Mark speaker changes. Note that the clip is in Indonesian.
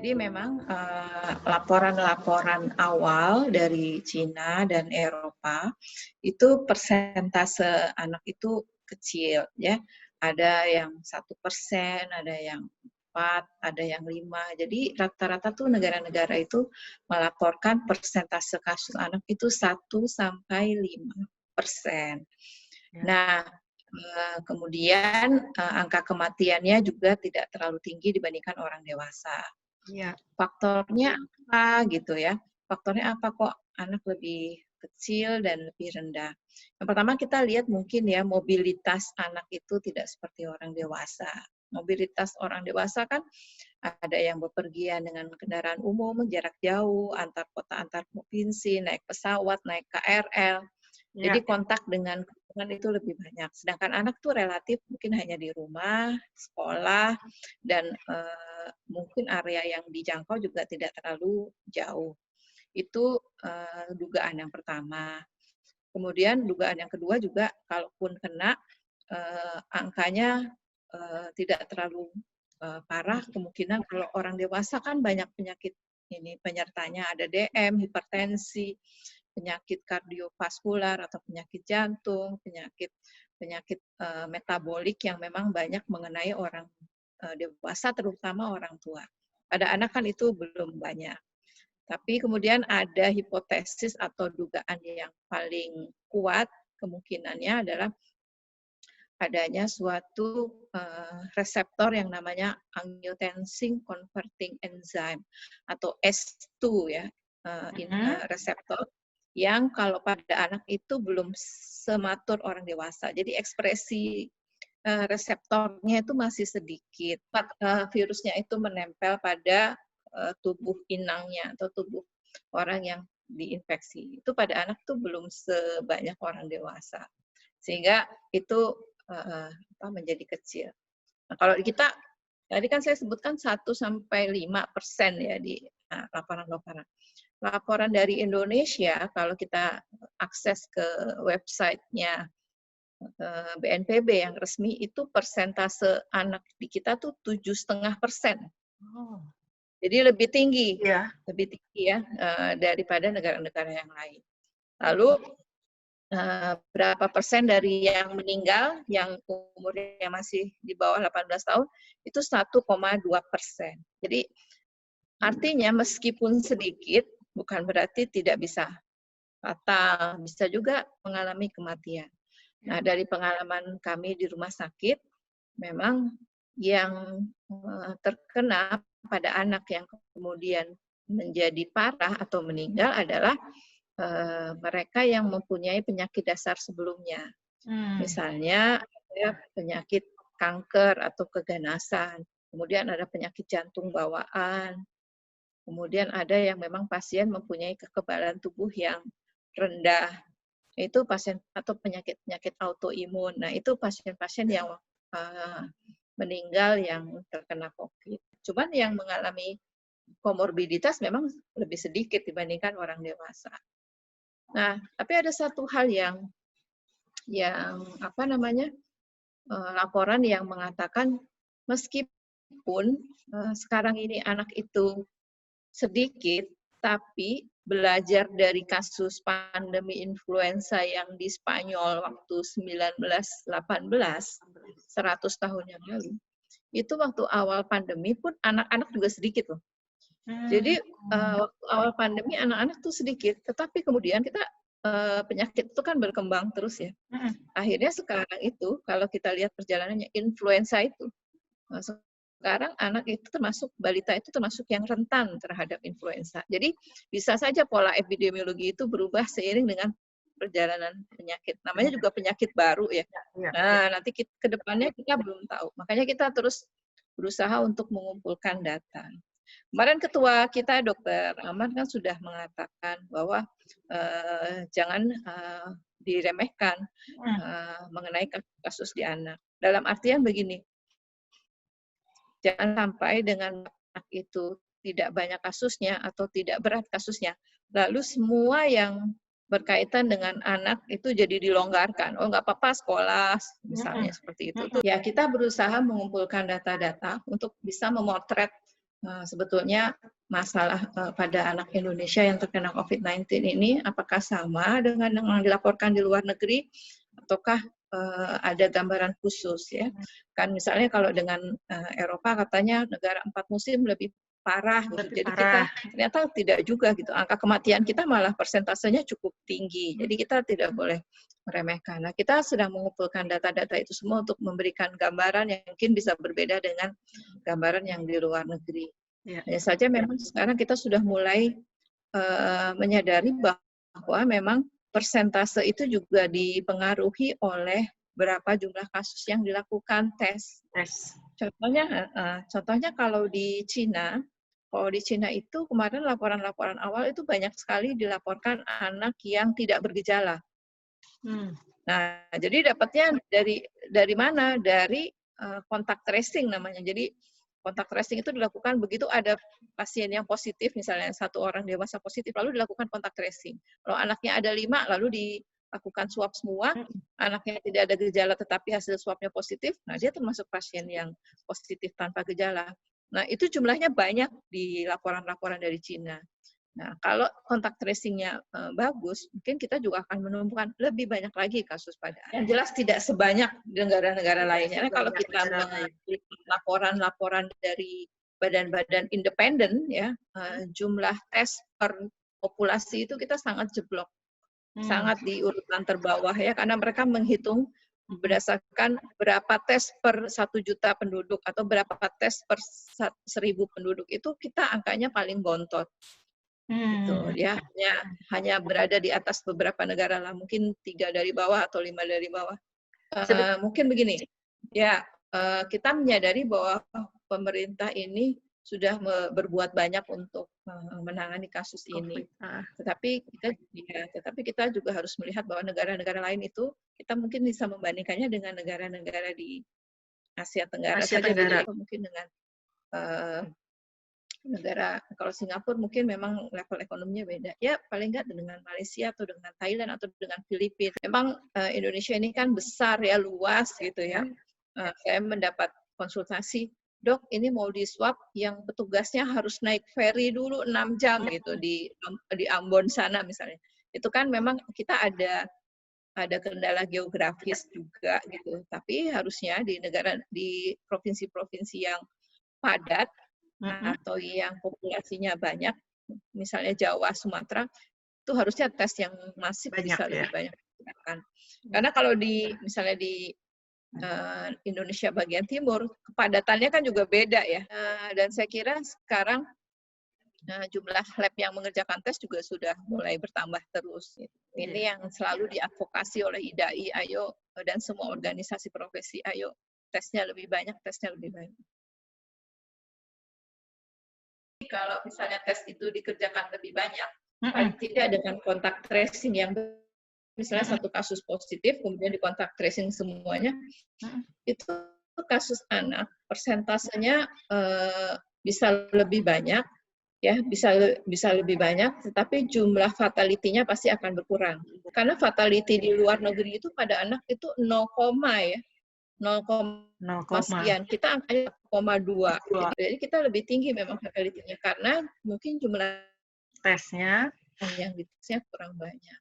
Speaker 1: Jadi memang laporan-laporan awal dari Cina dan Eropa itu persentase anak itu kecil ya. Ada yang 1%, ada yang 4, ada yang 5. Jadi rata-rata tuh negara-negara itu melaporkan persentase kasus anak itu 1-5%.
Speaker 2: Ya.
Speaker 1: Nah, kemudian angka kematiannya juga tidak terlalu tinggi dibandingkan orang dewasa.
Speaker 2: Ya.
Speaker 1: Faktornya apa gitu ya? Faktornya apa kok anak lebih kecil dan lebih rendah? Yang pertama kita lihat mungkin ya mobilitas anak itu tidak seperti orang dewasa. Mobilitas orang dewasa kan ada yang bepergian dengan kendaraan umum jarak jauh, antar kota, antar provinsi, naik pesawat, naik KRL.
Speaker 2: Ya.
Speaker 1: Jadi kontak dengan lingkungan itu lebih banyak. Sedangkan anak tuh relatif mungkin hanya di rumah, sekolah, dan mungkin area yang dijangkau juga tidak terlalu jauh. Itu dugaan yang pertama. Kemudian dugaan yang kedua juga kalaupun kena angkanya tidak terlalu parah. Kemungkinan kalau orang dewasa kan banyak penyakit ini penyertanya, ada DM, hipertensi, penyakit kardiovaskular atau penyakit jantung, penyakit metabolik yang memang banyak mengenai orang dewasa, terutama orang tua. Pada anak kan itu belum banyak. Tapi kemudian ada hipotesis atau dugaan yang paling kuat kemungkinannya adalah adanya suatu reseptor yang namanya angiotensin converting enzyme atau S2 ya, reseptor yang kalau pada anak itu belum sematur orang dewasa. Jadi ekspresi reseptornya itu masih sedikit. Virusnya itu menempel pada tubuh inangnya atau tubuh orang yang diinfeksi. Itu pada anak tuh belum sebanyak orang dewasa. Sehingga itu menjadi kecil. Nah, kalau kita tadi kan saya sebutkan 1-5% ya di laporan-laporan. Laporan dari Indonesia kalau kita akses ke websitenya BNPB yang resmi itu persentase anak di kita tuh 7,5%.
Speaker 2: Oh.
Speaker 1: Jadi lebih tinggi,
Speaker 2: Ya.
Speaker 1: lebih tinggi ya daripada negara-negara yang lain. Lalu berapa persen dari yang meninggal yang umurnya masih di bawah 18 tahun itu 1,2%. Jadi artinya meskipun sedikit bukan berarti tidak bisa fatal, bisa juga mengalami kematian. Nah, dari pengalaman kami di rumah sakit, memang yang terkena pada anak yang kemudian menjadi parah atau meninggal adalah mereka yang mempunyai penyakit dasar sebelumnya. Misalnya ada penyakit kanker atau keganasan, kemudian ada penyakit jantung bawaan, kemudian ada yang memang pasien mempunyai kekebalan tubuh yang rendah. Itu pasien atau penyakit-penyakit autoimun. Nah, itu pasien-pasien yang meninggal yang terkena COVID. Cuman yang mengalami komorbiditas memang lebih sedikit dibandingkan orang dewasa. Nah, tapi ada satu hal yang laporan yang mengatakan meskipun sekarang ini anak itu sedikit, tapi belajar dari kasus pandemi influenza yang di Spanyol waktu 1918, 100 tahun yang lalu, itu waktu awal pandemi pun anak-anak juga sedikit loh. Jadi waktu awal pandemi anak-anak tuh sedikit, tetapi kemudian kita penyakit itu kan berkembang terus ya. Akhirnya sekarang itu kalau kita lihat perjalanannya influenza itu, sekarang anak itu termasuk balita itu termasuk yang rentan terhadap influenza. Jadi bisa saja pola epidemiologi itu berubah seiring dengan perjalanan penyakit. Namanya juga penyakit baru ya. Nah, nanti ke depannya kita belum tahu. Makanya kita terus berusaha untuk mengumpulkan data. Kemarin ketua kita Dr. Ahmad kan sudah mengatakan bahwa jangan diremehkan mengenai kasus di anak. Dalam artian begini, jangan sampai dengan anak itu tidak banyak kasusnya atau tidak berat kasusnya, lalu semua yang berkaitan dengan anak itu jadi dilonggarkan. Oh, nggak apa-apa sekolah, misalnya seperti itu. Ya, kita berusaha mengumpulkan data-data untuk bisa memotret Sebetulnya masalah pada anak Indonesia yang terkena COVID-19 ini apakah sama dengan yang dilaporkan di luar negeri ataukah ada gambaran khusus ya? Kan misalnya kalau dengan Eropa katanya negara 4 musim lebih parah gitu.
Speaker 2: Lebih
Speaker 1: Jadi kita
Speaker 2: parah.
Speaker 1: ternyata tidak juga gitu. Angka kematian kita malah persentasenya cukup tinggi. Jadi kita tidak boleh meremehkan. Nah, kita sedang mengumpulkan data-data itu semua untuk memberikan gambaran yang mungkin bisa berbeda dengan gambaran yang di luar negeri.
Speaker 2: Ya.
Speaker 1: Hanya saja memang sekarang kita sudah mulai menyadari bahwa memang persentase itu juga dipengaruhi oleh berapa jumlah kasus yang dilakukan tes. Contohnya kalau di Cina itu kemarin laporan-laporan awal itu banyak sekali dilaporkan anak yang tidak bergejala. Nah, jadi dapatnya dari mana? Dari kontak tracing namanya. Jadi kontak tracing itu dilakukan begitu ada pasien yang positif, misalnya 1 orang dewasa positif, lalu dilakukan kontak tracing. Kalau anaknya ada 5, lalu dilakukan swab semua, anaknya tidak ada gejala tetapi hasil swabnya positif, nah dia termasuk pasien yang positif tanpa gejala. Nah, itu jumlahnya banyak di laporan-laporan dari Cina. Nah, kalau kontak tracing-nya bagus, mungkin kita juga akan menemukan lebih banyak lagi kasus pada anak. Yang jelas tidak sebanyak di negara-negara lainnya. Nah, kalau kita melihat laporan-laporan dari badan-badan independen, ya jumlah tes per populasi itu kita sangat jeblok, sangat di urutan terbawah ya, karena mereka menghitung berdasarkan berapa tes per 1 juta penduduk atau berapa tes per 1.000 penduduk, itu kita angkanya paling bontot. Gitu ya, hanya berada di atas beberapa negara lah, mungkin 3 dari bawah atau 5 dari bawah. Mungkin begini, ya kita menyadari bahwa pemerintah ini sudah berbuat banyak untuk menangani kasus ini. Tetapi kita juga harus melihat bahwa negara-negara lain itu kita mungkin bisa membandingkannya dengan negara-negara di Asia Tenggara saja, atau mungkin dengan negara, kalau Singapura mungkin memang level ekonominya beda. Ya paling nggak dengan Malaysia atau dengan Thailand atau dengan Filipina. Memang Indonesia ini kan besar ya, luas gitu ya. Saya mendapat konsultasi, dok ini mau di swab yang petugasnya harus naik ferry dulu 6 jam gitu di Ambon sana misalnya. Itu kan memang kita ada kendala geografis juga gitu. Tapi harusnya di provinsi-provinsi yang padat atau yang populasinya banyak, misalnya Jawa, Sumatera, itu harusnya tes yang masif bisa lebih banyak digunakan. Karena kalau misalnya di Indonesia bagian timur, kepadatannya kan juga beda ya. Dan saya kira sekarang jumlah lab yang mengerjakan tes juga sudah mulai bertambah terus. Ini yang selalu diadvokasi oleh IDAI, ayo, dan semua organisasi profesi, ayo tesnya lebih banyak, tesnya lebih banyak. Kalau misalnya tes itu dikerjakan lebih banyak, paling tidak dengan kontak tracing yang misalnya 1 kasus positif, kemudian di kontak tracing semuanya, itu kasus anak persentasenya bisa lebih banyak, ya bisa lebih banyak, tetapi jumlah fatality-nya pasti akan berkurang. Karena fatality di luar negeri itu pada anak itu 0, ya. 0, sekian, kita angkanya 0,2. Jadi kita lebih tinggi memang fatality-nya karena mungkin jumlah
Speaker 2: tesnya
Speaker 1: yang ditesnya kurang banyak.